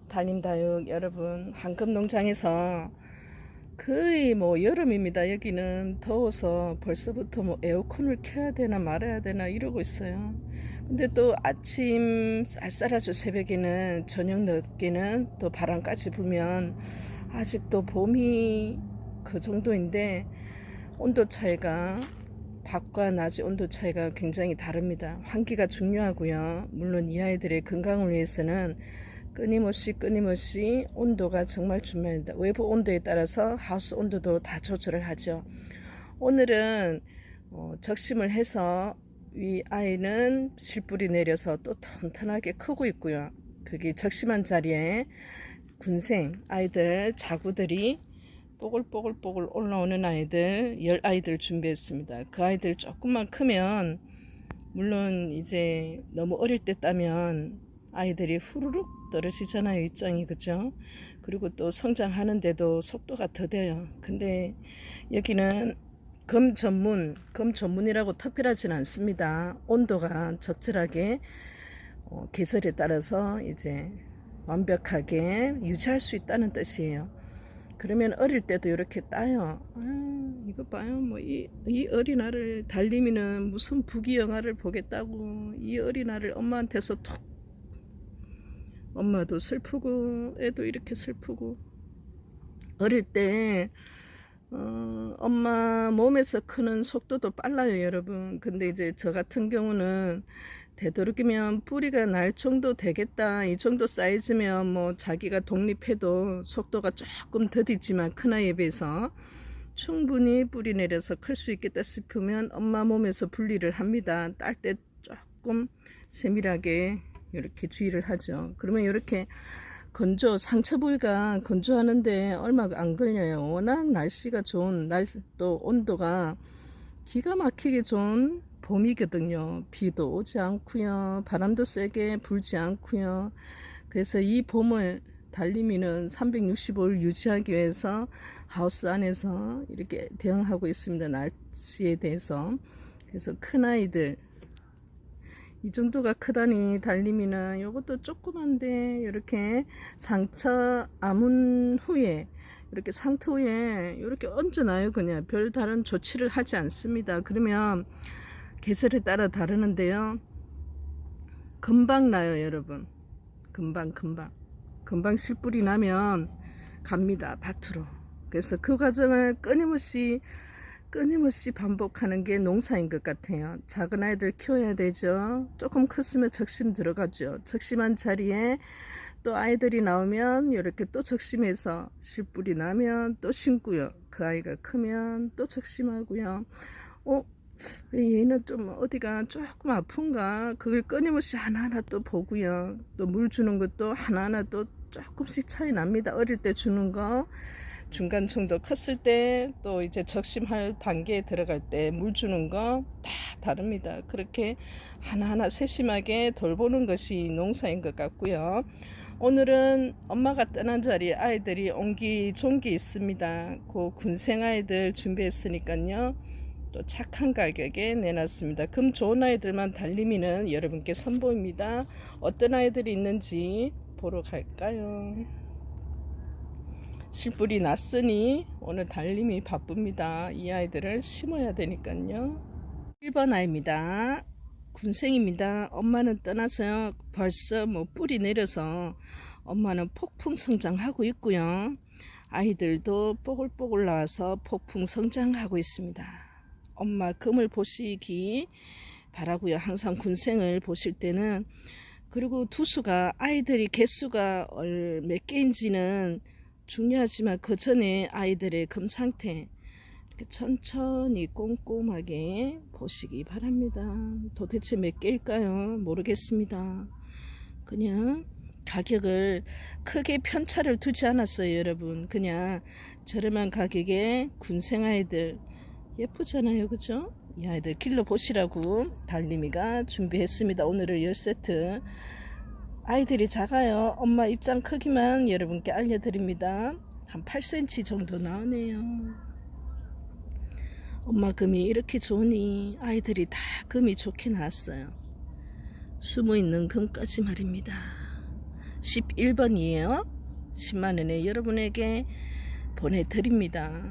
달림다육 여러분, 황금농장에서 거의 여름입니다. 여기는 더워서 벌써부터 에어컨을 켜야 되나 말아야 되나 이러고 있어요. 근데 또 아침 쌀쌀하죠. 새벽에는, 저녁 늦게는 또 바람까지 불면 아직도 봄이 그 정도인데, 온도 차이가 밤과 낮의 온도 차이가 굉장히 다릅니다. 환기가 중요하고요. 물론 이 아이들의 건강을 위해서는 끊임없이 온도가 정말 중요합니다. 외부 온도에 따라서 하우스 온도도 다 조절을 하죠. 오늘은 적심을 해서 위 아이는 실뿔이 내려서 또 튼튼하게 크고 있고요. 거기 적심한 자리에 군생 아이들, 자구들이 뽀글뽀글 올라오는 아이들 10아이들 준비했습니다. 그 아이들 조금만 크면, 물론 이제 너무 어릴 때 따면 아이들이 후루룩 떨어지잖아요, 입장이. 그죠? 그리고 또 성장하는데도 속도가 더뎌요. 근데 여기는 검 전문이라고 특별하진 않습니다. 온도가 적절하게 계절에 따라서 이제 완벽하게 유지할 수 있다는 뜻이에요. 그러면 어릴 때도 이렇게 따요. 이거 봐요. 이 어린아를, 달림이는 무슨 부귀영화를 보겠다고 이 어린아를 엄마한테서 톡, 엄마도 슬프고 애도 이렇게 슬프고. 어릴 때 엄마 몸에서 크는 속도도 빨라요, 여러분. 근데 이제 저 같은 경우는 되도록이면 뿌리가 날 정도 되겠다, 이 정도 사이즈면 자기가 독립해도 속도가 조금 더디지만 큰아이에 비해서 충분히 뿌리 내려서 클 수 있겠다 싶으면 엄마 몸에서 분리를 합니다. 딸 때 조금 세밀하게 이렇게 주의를 하죠. 그러면 이렇게 상처 부위가 건조하는데 얼마 안 걸려요. 워낙 날씨가 좋은, 또 온도가 기가 막히게 좋은 봄이거든요. 비도 오지 않고요, 바람도 세게 불지 않고요. 그래서 이 봄을 달림이는 365일 유지하기 위해서 하우스 안에서 이렇게 대응하고 있습니다. 날씨에 대해서. 그래서 큰 아이들, 이 정도가 크다니 달림이는 요것도 조그만데, 이렇게 상처 아문 후에, 이렇게 상태 후에 이렇게 얹어놔요. 그냥 별 다른 조치를 하지 않습니다. 그러면 계절에 따라 다르는데요, 금방 나요, 여러분. 금방 실뿔이 나면 갑니다, 밭으로. 그래서 그 과정을 끊임없이 반복하는 게 농사인 것 같아요. 작은 아이들 키워야 되죠. 조금 컸으면 적심 들어가죠. 적심한 자리에 또 아이들이 나오면 이렇게 또 적심해서 실뿔이 나면 또 심고요. 그 아이가 크면 또 적심하고요. 얘는 좀 어디가 조금 아픈가, 그걸 끊임없이 하나하나 또 보고요. 또 물 주는 것도 하나하나 또 조금씩 차이 납니다. 어릴 때 주는 거, 중간 정도 컸을 때, 또 이제 적심할 단계에 들어갈 때 물 주는 거 다 다릅니다. 그렇게 하나하나 세심하게 돌보는 것이 농사인 것 같고요. 오늘은 엄마가 떠난 자리에 아이들이 옹기종기 있습니다. 그 군생 아이들 준비했으니까요, 또 착한 가격에 내놨습니다. 금 좋은 아이들만 달림이는 여러분께 선보입니다. 어떤 아이들이 있는지 보러 갈까요? 실뿔이 났으니 오늘 달림이 바쁩니다. 이 아이들을 심어야 되니까요. 1번 아이입니다. 군생입니다. 엄마는 떠나서요, 벌써 뿌리 내려서 엄마는 폭풍 성장하고 있고요. 아이들도 뽀글뽀글 나와서 폭풍 성장하고 있습니다. 엄마 금을 보시기 바라고요. 항상 군생을 보실 때는. 그리고 두수가, 아이들이 개수가 몇 개인지는 중요하지만 그 전에 아이들의 금 상태 이렇게 천천히 꼼꼼하게 보시기 바랍니다. 도대체 몇 개일까요? 모르겠습니다. 그냥 가격을 크게 편차를 두지 않았어요, 여러분. 그냥 저렴한 가격에 군생 아이들 예쁘잖아요, 그죠? 이 아이들 길러 보시라고 달림이가 준비했습니다. 오늘은 10세트. 아이들이 작아요. 엄마 입장 크기만 여러분께 알려드립니다. 한 8cm 정도 나오네요. 엄마 금이 이렇게 좋으니 아이들이 다 금이 좋게 나왔어요. 숨어있는 금까지 말입니다. 11번이에요 10만원에 여러분에게 보내드립니다.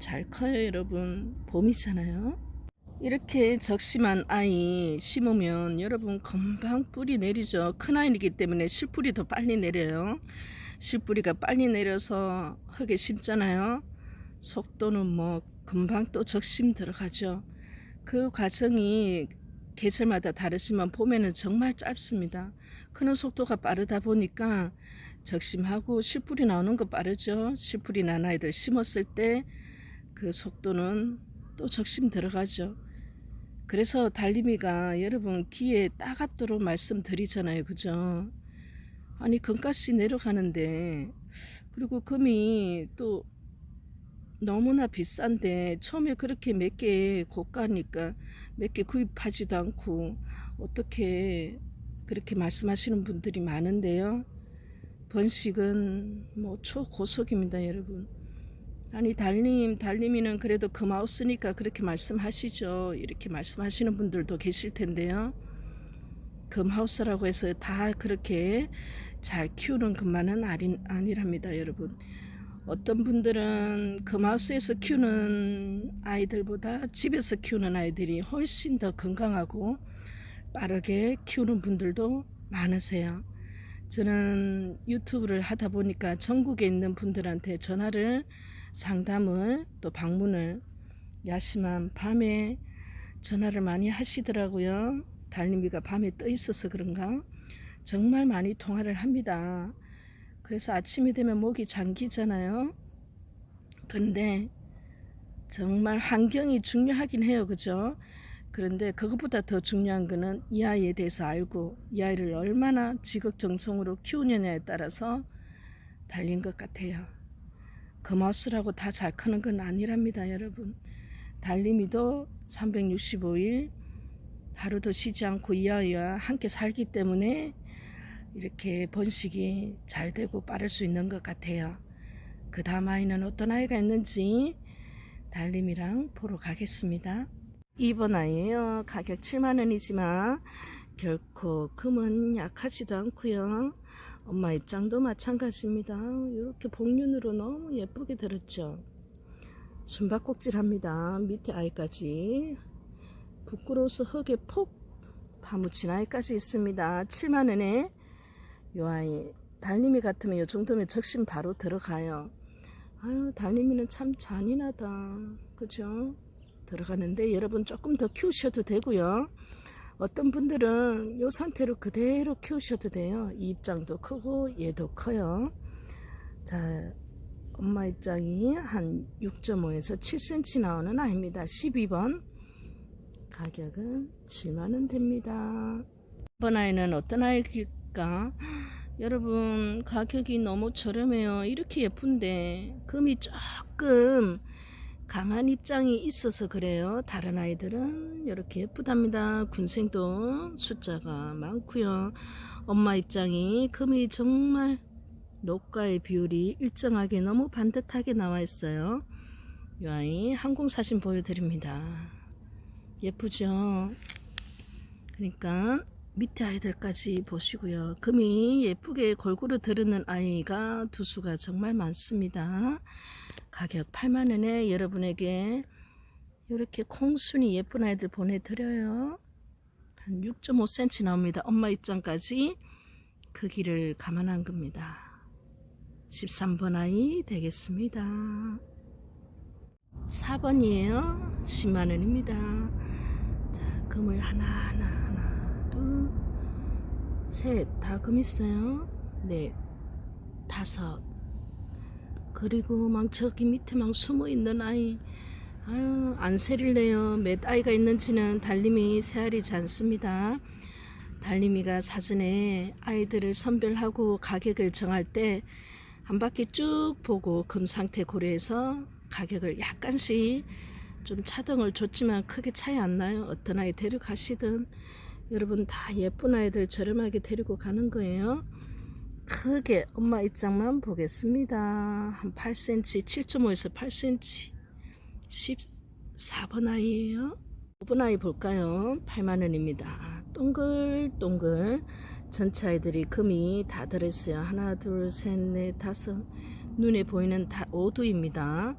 잘 커요 여러분. 봄이잖아요. 이렇게 적심한 아이 심으면 여러분 금방 뿌리 내리죠. 큰 아이이기 때문에 실뿌리 더 빨리 내려요. 실뿌리가 빨리 내려서 흙에 심잖아요. 속도는 뭐 금방 또 적심 들어가죠. 그 과정이 계절마다 다르지만 봄에는 정말 짧습니다. 크는 속도가 빠르다 보니까 적심하고 실뿌리 나오는 거 빠르죠. 실뿌리 난 아이들 심었을 때 그 속도는 또 적심 들어가죠. 그래서 달림이가 여러분 귀에 따갑도록 말씀드리잖아요. 그죠? 아니 금값이 내려가는데 그리고 금이 또 너무나 비싼데 처음에 그렇게 몇 개 고가니까 몇 개 구입하지도 않고 어떻게 그렇게 말씀하시는 분들이 많은데요. 번식은 뭐 초고속입니다 여러분. 아니 달님이는 그래도 금하우스니까 그렇게 말씀하시죠. 이렇게 말씀하시는 분들도 계실 텐데요. 금하우스라고 해서 다 그렇게 잘 키우는 금만은 아니랍니다 여러분. 어떤 분들은 금하우스에서 키우는 아이들보다 집에서 키우는 아이들이 훨씬 더 건강하고 빠르게 키우는 분들도 많으세요. 저는 유튜브를 하다 보니까 전국에 있는 분들한테 전화를 상담을 또 방문을 야심한 밤에 전화를 많이 하시더라고요. 달님이가 밤에 떠 있어서 그런가 정말 많이 통화를 합니다. 그래서 아침이 되면 목이 잠기잖아요. 근데 정말 환경이 중요하긴 해요. 그죠? 그런데 그것보다 더 중요한 거는 이 아이에 대해서 알고 이 아이를 얼마나 지극정성으로 키우느냐에 따라서 달린 것 같아요. 금하우스라고 다 잘 크는 건 아니랍니다 여러분. 달림이도 365일 하루도 쉬지 않고 이 아이와 함께 살기 때문에 이렇게 번식이 잘 되고 빠를 수 있는 것 같아요. 그 다음 아이는 어떤 아이가 있는지 달림이랑 보러 가겠습니다. 2번 아이예요. 가격 7만원이지만 결코 금은 약하지도 않고요. 엄마 입장도 마찬가지입니다. 이렇게 복륜으로 너무 예쁘게 들었죠. 숨바꼭질합니다. 밑에 아이까지 부끄러워서 흙에 폭 파묻힌 아이까지 있습니다. 7만원에 요 아이 달님이 같으면 요 정도면 적심 바로 들어가요. 아유 달님이는 참 잔인하다. 그죠? 들어가는데 여러분 조금 더 키우셔도 되고요. 어떤 분들은 이 상태로 그대로 키우셔도 돼요. 이 입장도 크고 얘도 커요. 자, 엄마 입장이 한 6.5에서 7cm 나오는 아이입니다. 12번 가격은 7만원 됩니다. 이번 아이는 어떤 아이일까? 여러분 가격이 너무 저렴해요. 이렇게 예쁜데 금이 조금 강한 입장이 있어서 그래요. 다른 아이들은 이렇게 예쁘답니다. 군생도 숫자가 많고요. 엄마 입장이 금이 정말 녹과의 비율이 일정하게 너무 반듯하게 나와 있어요. 이 아이 항공사진 보여드립니다. 예쁘죠? 그러니까 밑에 아이들까지 보시고요. 금이 예쁘게 골고루 들어있는 아이가 두 수가 정말 많습니다. 가격 8만원에 여러분에게 이렇게 콩순이 예쁜 아이들 보내드려요. 한 6.5cm 나옵니다. 엄마 입장까지 크기를 감안한 겁니다. 13번 아이 되겠습니다. 4번이에요 10만원입니다 자, 금을 하나 둘 셋 다 금 있어요. 넷 다섯 그리고 막 저기 밑에 막 숨어 있는 아이 아유 안 세릴래요. 몇 아이가 있는지는 달림이 세알이지 않습니다. 달림이가 사전에 아이들을 선별하고 가격을 정할 때 한 바퀴 쭉 보고 금 상태 고려해서 가격을 약간씩 좀 차등을 줬지만 크게 차이 안 나요. 어떤 아이 데려가시든 여러분 다 예쁜 아이들 저렴하게 데리고 가는 거예요. 크게 엄마 입장만 보겠습니다. 한 8cm, 7.5에서 8cm. 14번 아이예요. 5번 아이 볼까요? 8만원입니다. 동글동글 전체 아이들이 금이 다 들어있어요. 하나, 둘, 셋, 넷, 다섯. 눈에 보이는 다 5두입니다.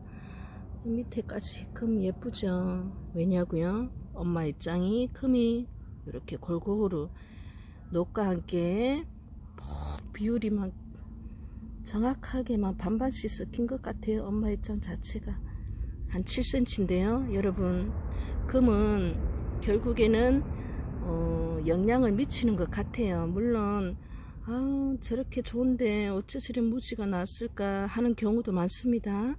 밑에까지 금 예쁘죠? 왜냐고요? 엄마 입장이 금이 이렇게 골고루 녹과 함께 비율이 막 정확하게만 반반씩 섞인 것 같아요. 엄마 입장 자체가 한 7cm인데요. 여러분, 금은 결국에는 영향을 미치는 것 같아요. 물론 저렇게 좋은데 어째 저런 무지가 났을까 하는 경우도 많습니다.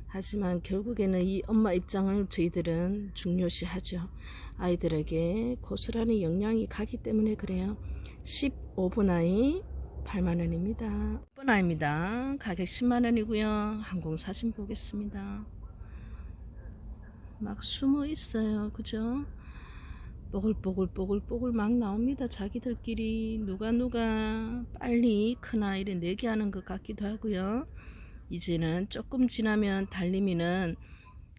하지만 결국에는 이 엄마 입장을 저희들은 중요시하죠. 아이들에게 고스란히 영향이 가기 때문에 그래요. 15번 아이 8만원입니다. 6번 아이입니다. 가격 10만원이고요. 항공사진 보겠습니다. 막 숨어 있어요. 그죠? 뽀글뽀글 막 나옵니다. 자기들끼리 누가 빨리 큰 아이를 내게 하는 것 같기도 하고요. 이제는 조금 지나면 달림이는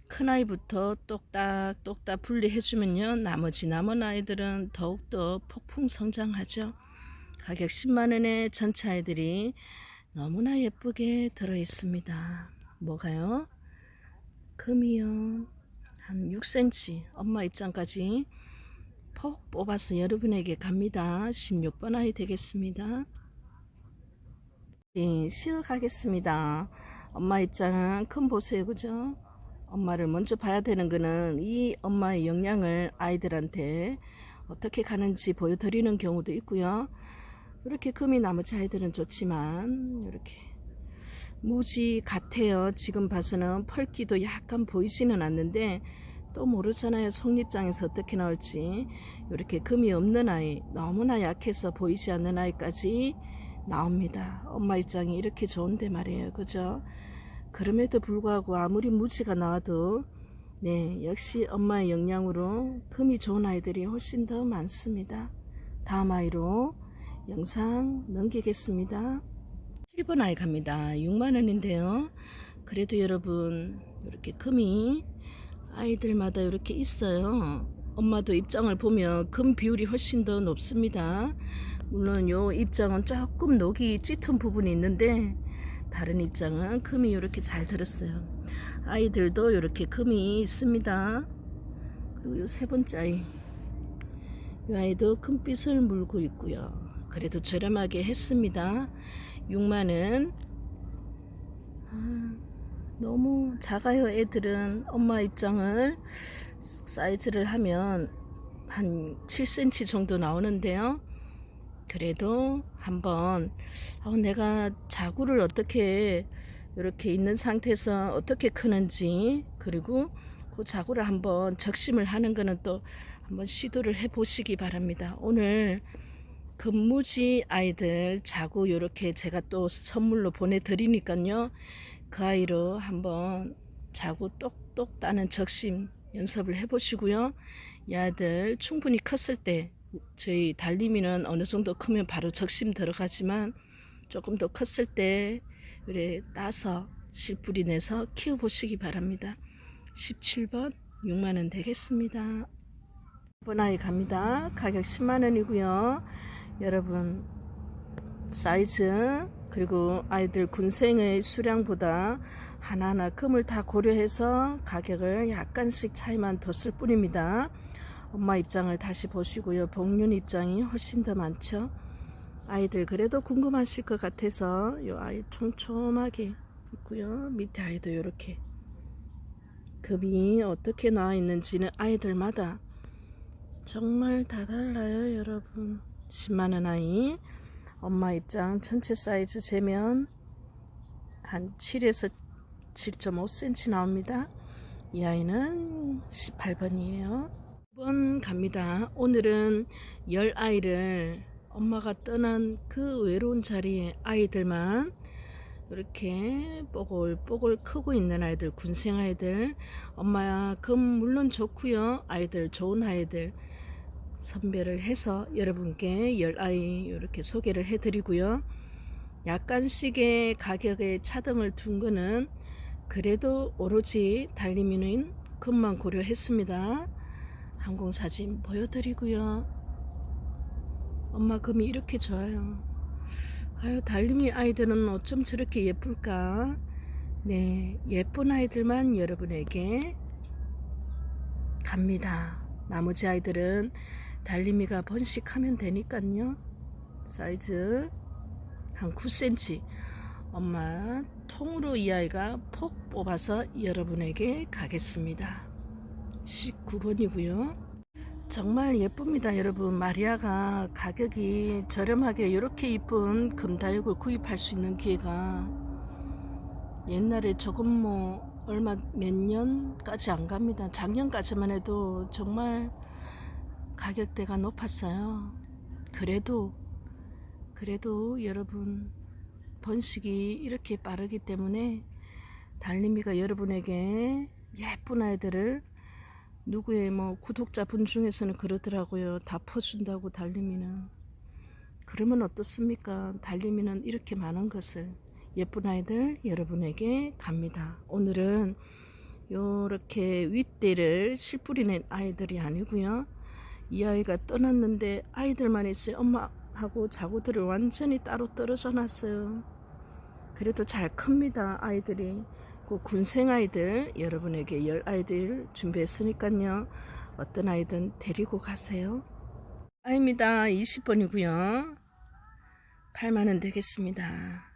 큰 아이부터 똑딱 분리해주면요, 나머지 남은 아이들은 더욱더 폭풍 성장하죠. 가격 10만원에 전체 아이들이 너무나 예쁘게 들어있습니다. 뭐가요? 금이요. 한 6cm 엄마 입장까지 폭 뽑아서 여러분에게 갑니다. 16번 아이 되겠습니다. 네, 쉬어가겠습니다. 엄마 입장은 큰 보세요. 그죠? 엄마를 먼저 봐야 되는 거는 이 엄마의 영향을 아이들한테 어떻게 가는지 보여드리는 경우도 있고요. 이렇게 금이 나머지 아이들은 좋지만 이렇게 무지 같아요. 지금 봐서는 펄기도 약간 보이지는 않는데 또 모르잖아요. 속립장에서 어떻게 나올지. 이렇게 금이 없는 아이, 너무나 약해서 보이지 않는 아이까지 나옵니다. 엄마 입장이 이렇게 좋은데 말이에요. 그죠? 그럼에도 불구하고 아무리 무지가 나와도 네, 역시 엄마의 영향으로 금이 좋은 아이들이 훨씬 더 많습니다. 다음 아이로 영상 넘기겠습니다. 7번 아이 갑니다. 6만원인데요. 그래도 여러분 이렇게 금이 아이들마다 이렇게 있어요. 엄마도 입장을 보면 금 비율이 훨씬 더 높습니다. 물론 요 입장은 조금 녹이 짙은 부분이 있는데 다른 입장은 금이 이렇게 잘 들었어요. 아이들도 이렇게 금이 있습니다. 그리고 요 세 번째 아이, 이 아이도 금빛을 물고 있고요. 그래도 저렴하게 했습니다. 6만원. 너무 작아요. 애들은 엄마 입장을 사이즈를 하면 한 7cm 정도 나오는데요. 그래도 한번 내가 자구를 어떻게 이렇게 있는 상태에서 어떻게 크는지, 그리고 그 자구를 한번 적심을 하는 거는 또 한번 시도를 해 보시기 바랍니다. 오늘 금무지 아이들 자구 이렇게 제가 또 선물로 보내드리니까요, 그 아이로 한번 자구 똑똑 따는 적심 연습을 해 보시고요. 이 아이들 충분히 컸을 때, 저희 달림이는 어느 정도 크면 바로 적심 들어가지만 조금 더 컸을 때 그래 따서 실뿌리 내서 키워 보시기 바랍니다. 17번 6만원 되겠습니다. 이번 아이 갑니다. 가격 10만원이고요 여러분, 사이즈 그리고 아이들 군생의 수량보다 하나하나 금을 다 고려해서 가격을 약간씩 차이만 뒀을 뿐입니다. 엄마 입장을 다시 보시고요. 복륜 입장이 훨씬 더 많죠. 아이들 그래도 궁금하실 것 같아서 이 아이 촘촘하게 있고요. 밑에 아이도 이렇게 금이 어떻게 나와 있는지는 아이들마다 정말 다 달라요. 여러분, 10만원 아이 엄마 입장 전체 사이즈 재면 한 7에서 7.5cm 나옵니다. 이 아이는 18번이에요 5번 갑니다. 오늘은 10아이를 엄마가 떠난 그 외로운 자리에 아이들만 이렇게 뽀글뽀글 크고 있는 아이들, 군생 아이들, 엄마야 금 물론 좋고요. 아이들 좋은 아이들 선별을 해서 여러분께 10아이 이렇게 소개를 해 드리고요. 약간씩의 가격에 차등을 둔 거는 그래도 오로지 달리미는 금만 고려했습니다. 항공사진 보여드리고요. 엄마 금이 이렇게 좋아요. 아유, 달리미 아이들은 어쩜 저렇게 예쁠까. 네, 예쁜 아이들만 여러분에게 갑니다. 나머지 아이들은 달리미가 번식하면 되니까요. 사이즈 한 9cm. 엄마 통으로 이 아이가 폭 뽑아서 여러분에게 가겠습니다. 19번이고요. 정말 예쁩니다. 여러분, 마리아가 가격이 저렴하게 이렇게 이쁜 금다육을 구입할 수 있는 기회가 옛날에 조금 뭐 얼마 몇 년까지 안 갑니다. 작년까지만 해도 정말 가격대가 높았어요. 그래도 여러분, 번식이 이렇게 빠르기 때문에 달리미가 여러분에게 예쁜 아이들을, 누구의 뭐 구독자분 중에서는 그러더라고요. 다 퍼준다고 달리미는. 그러면 어떻습니까? 달리미는 이렇게 많은 것을, 예쁜 아이들 여러분에게 갑니다. 오늘은 요렇게 윗대를 실뿌리낸 아이들이 아니고요. 이 아이가 떠났는데 아이들만 있어요. 엄마하고 자구들을 완전히 따로 떨어져 놨어요. 그래도 잘 큽니다. 아이들이. 그 군생 아이들 여러분에게 10아이들 준비했으니까요. 어떤 아이든 데리고 가세요. 아입니다. 20번이고요. 8만원 되겠습니다.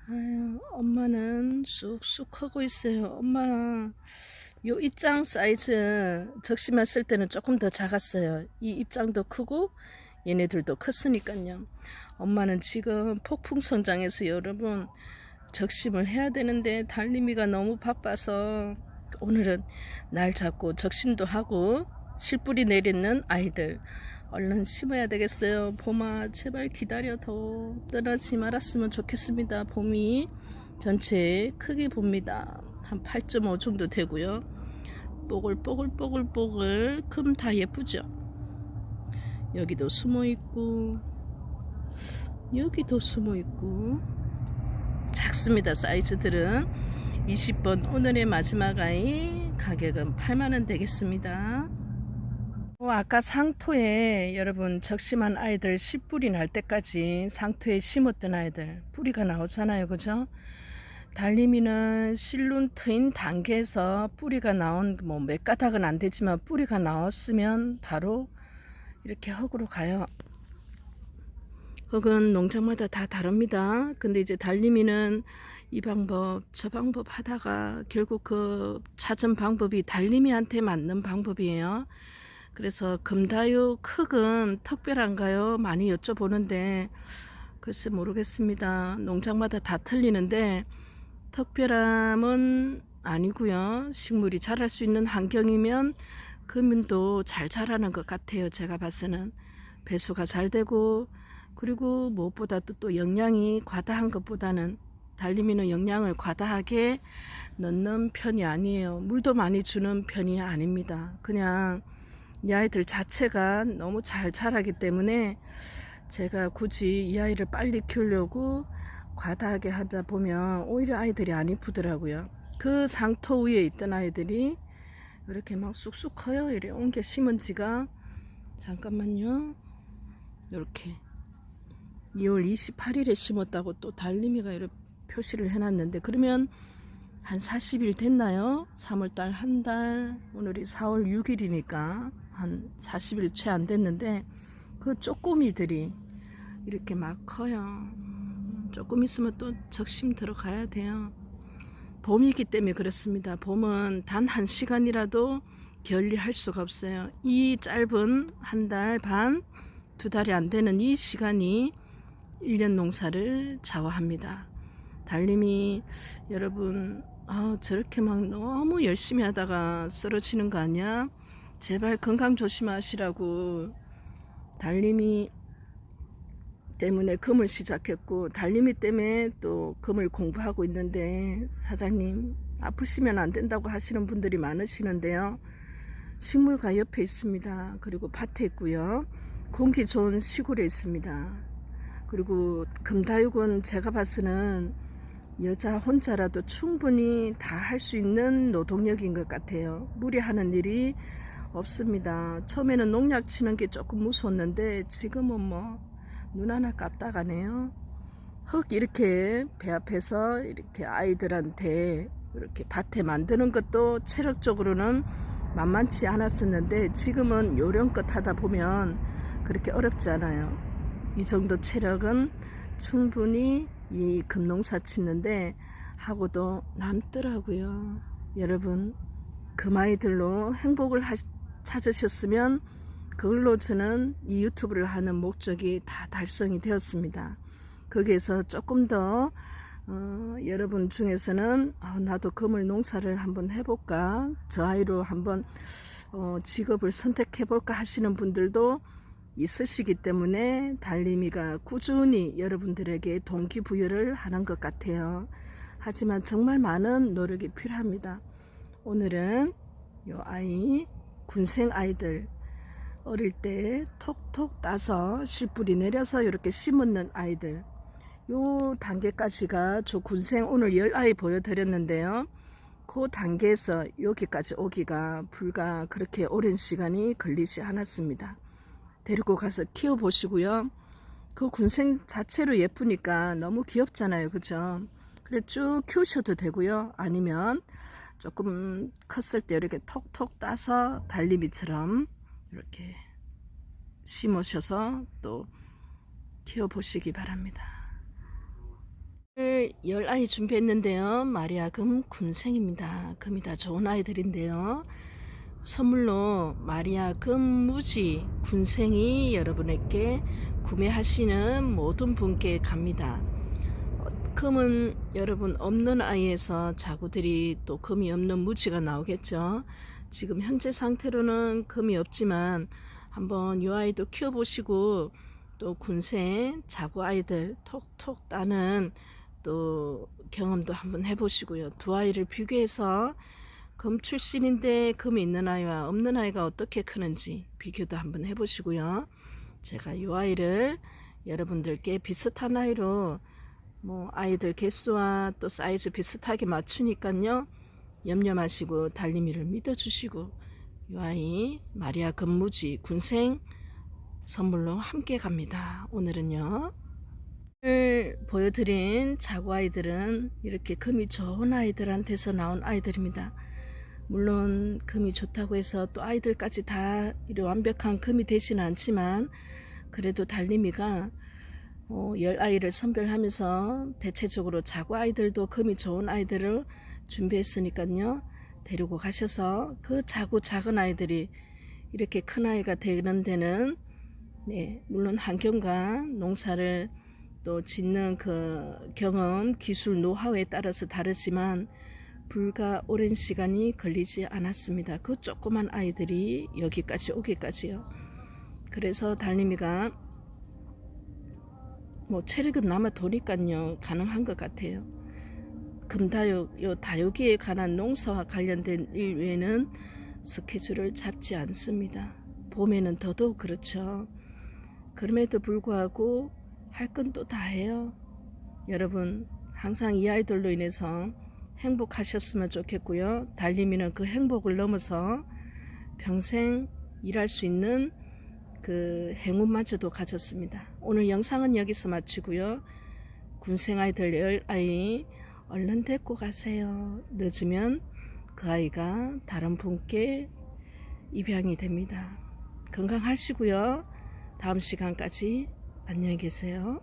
아유, 엄마는 쑥쑥 하고 있어요. 엄마 요 입장 사이즈 적심했을 때는 조금 더 작았어요. 이 입장도 크고 얘네들도 컸으니까요. 엄마는 지금 폭풍 성장해서 여러분 적심을 해야 되는데 달리미가 너무 바빠서 오늘은 날 잡고 적심도 하고 실뿌리 내리는 아이들 얼른 심어야 되겠어요. 봄아 제발 기다려. 더 떠나지 말았으면 좋겠습니다. 봄이 전체 크기 봅니다. 한 8.5 정도 되고요. 뽀글뽀글 금 다 예쁘죠. 여기도 숨어있고 여기도 숨어있고 작습니다. 사이즈들은. 20번 오늘의 마지막 아이 가격은 8만원 되겠습니다. 아까 상토에 여러분 적심한 아이들 씨뿌리 날 때까지 상토에 심었던 아이들 뿌리가 나오잖아요. 그죠? 달리미는 실눈 트인 단계에서 뿌리가 나온 뭐 몇 가닥은 안 되지만 뿌리가 나왔으면 바로 이렇게 흙으로 가요. 흙은 농장마다 다 다릅니다. 근데 이제 달리미는 이 방법 저 방법 하다가 결국 그 찾은 방법이 달리미한테 맞는 방법이에요. 그래서 금다육 흙은 특별한가요? 많이 여쭤보는데 글쎄 모르겠습니다. 농장마다 다 틀리는데 특별함은 아니고요. 식물이 자랄 수 있는 환경이면 금도 잘 자라는 것 같아요. 제가 봐서는 배수가 잘 되고, 그리고 무엇보다도 또 영양이 과다한 것보다는 달리미는 영양을 과다하게 넣는 편이 아니에요. 물도 많이 주는 편이 아닙니다. 그냥 이 아이들 자체가 너무 잘 자라기 때문에 제가 굳이 이 아이를 빨리 키우려고 과다하게 하다 보면 오히려 아이들이 안 이쁘더라고요. 그 상토 위에 있던 아이들이 이렇게 막 쑥쑥 커요. 이렇게 옮겨 심은 지가 잠깐만요. 이렇게 2월 28일에 심었다고 또 달리미가 이렇게 표시를 해놨는데, 그러면 한 40일 됐나요? 3월달 한 달, 오늘이 4월 6일이니까 한 40일 채 안 됐는데 그 쪼꼬미들이 이렇게 막 커요. 조금 있으면 또 적심 들어가야 돼요. 봄이기 때문에 그렇습니다. 봄은 단 1시간이라도 견리할 수가 없어요. 이 짧은 한 달 반, 2달이 안 되는 이 시간이 1년 농사를 좌우합니다. 달리미 여러분, 저렇게 막 너무 열심히 하다가 쓰러지는 거 아니야? 제발 건강 조심하시라고. 달리미 때문에 금을 시작했고 달리미 때문에 또 금을 공부하고 있는데, 사장님 아프시면 안 된다고 하시는 분들이 많으시는데요. 식물가 옆에 있습니다. 그리고 밭에 있고요. 공기 좋은 시골에 있습니다. 그리고 금다육은 제가 봐서는 여자 혼자라도 충분히 다 할 수 있는 노동력인 것 같아요. 무리하는 일이 없습니다. 처음에는 농약 치는 게 조금 무서웠는데 지금은 뭐 눈 하나 깜빡하네요. 흙 이렇게 배 앞에서 이렇게 아이들한테 이렇게 밭에 만드는 것도 체력적으로는 만만치 않았었는데 지금은 요령껏 하다 보면 그렇게 어렵지 않아요. 이 정도 체력은 충분히 이 금농사 짓는데 하고도 남더라고요. 여러분, 금아이들로 행복을 찾으셨으면 그걸로 저는 이 유튜브를 하는 목적이 다 달성이 되었습니다. 거기에서 조금 더 여러분 중에서는 나도 금을 농사를 한번 해볼까, 저 아이로 한번 직업을 선택해볼까 하시는 분들도 있으시기 때문에 달림이가 꾸준히 여러분들에게 동기부여를 하는 것 같아요. 하지만 정말 많은 노력이 필요합니다. 오늘은 요 아이, 군생 아이들 어릴 때 톡톡 따서 씨뿌리 내려서 이렇게 심는 아이들, 요 단계까지가 저 군생 오늘 10아이 보여드렸는데요. 그 단계에서 여기까지 오기가 불과 그렇게 오랜 시간이 걸리지 않았습니다. 데리고 가서 키워보시고요. 그 군생 자체로 예쁘니까 너무 귀엽잖아요. 그죠? 그래 쭉 키우셔도 되고요. 아니면 조금 컸을 때 이렇게 톡톡 따서 달리미처럼 이렇게 심으셔서 또 키워보시기 바랍니다. 10아이 준비했는데요. 마리아금 군생입니다. 금이 다 좋은 아이들인데요. 선물로 마리아금 무지 군생이 여러분에게 구매하시는 모든 분께 갑니다. 금은 여러분 없는 아이에서 자구들이 또 금이 없는 무지가 나오겠죠. 지금 현재 상태로는 금이 없지만 한번 이 아이도 키워보시고 또 군생 자구 아이들 톡톡 따는 또 경험도 한번 해보시고요. 두 아이를 비교해서 금 출신인데 금이 있는 아이와 없는 아이가 어떻게 크는지 비교도 한번 해보시고요. 제가 이 아이를 여러분들께 비슷한 아이로 뭐 아이들 개수와 또 사이즈 비슷하게 맞추니까요. 염려 마시고 달림이를 믿어주시고 이 아이 마리아 금무지 군생 선물로 함께 갑니다. 오늘은요. 오늘 보여드린 자구 아이들은 이렇게 금이 좋은 아이들한테서 나온 아이들입니다. 물론 금이 좋다고 해서 또 아이들까지 다 완벽한 금이 되지는 않지만 그래도 달림이가 10아이를 선별하면서 대체적으로 자구 아이들도 금이 좋은 아이들을 준비했으니까요. 데리고 가셔서 그 자구 작은 아이들이 이렇게 큰 아이가 되는 데는 물론 환경과 농사를 또 짓는 그 경험, 기술, 노하우에 따라서 다르지만 불과 오랜 시간이 걸리지 않았습니다. 그 조그만 아이들이 여기까지 오기까지요. 그래서 달림이가 뭐 체력은 남아 도니까요 가능한 것 같아요. 금다육, 요 다육이에 관한 농사와 관련된 일 외에는 스케줄을 잡지 않습니다. 봄에는 더더욱 그렇죠. 그럼에도 불구하고 할 건 또 다 해요. 여러분 항상 이 아이들로 인해서 행복하셨으면 좋겠고요. 달림이는 그 행복을 넘어서 평생 일할 수 있는 그 행운마저도 가졌습니다. 오늘 영상은 여기서 마치고요. 군생 아이들 10아이 얼른 데리고 가세요. 늦으면 그 아이가 다른 분께 입양이 됩니다. 건강하시고요. 다음 시간까지 안녕히 계세요.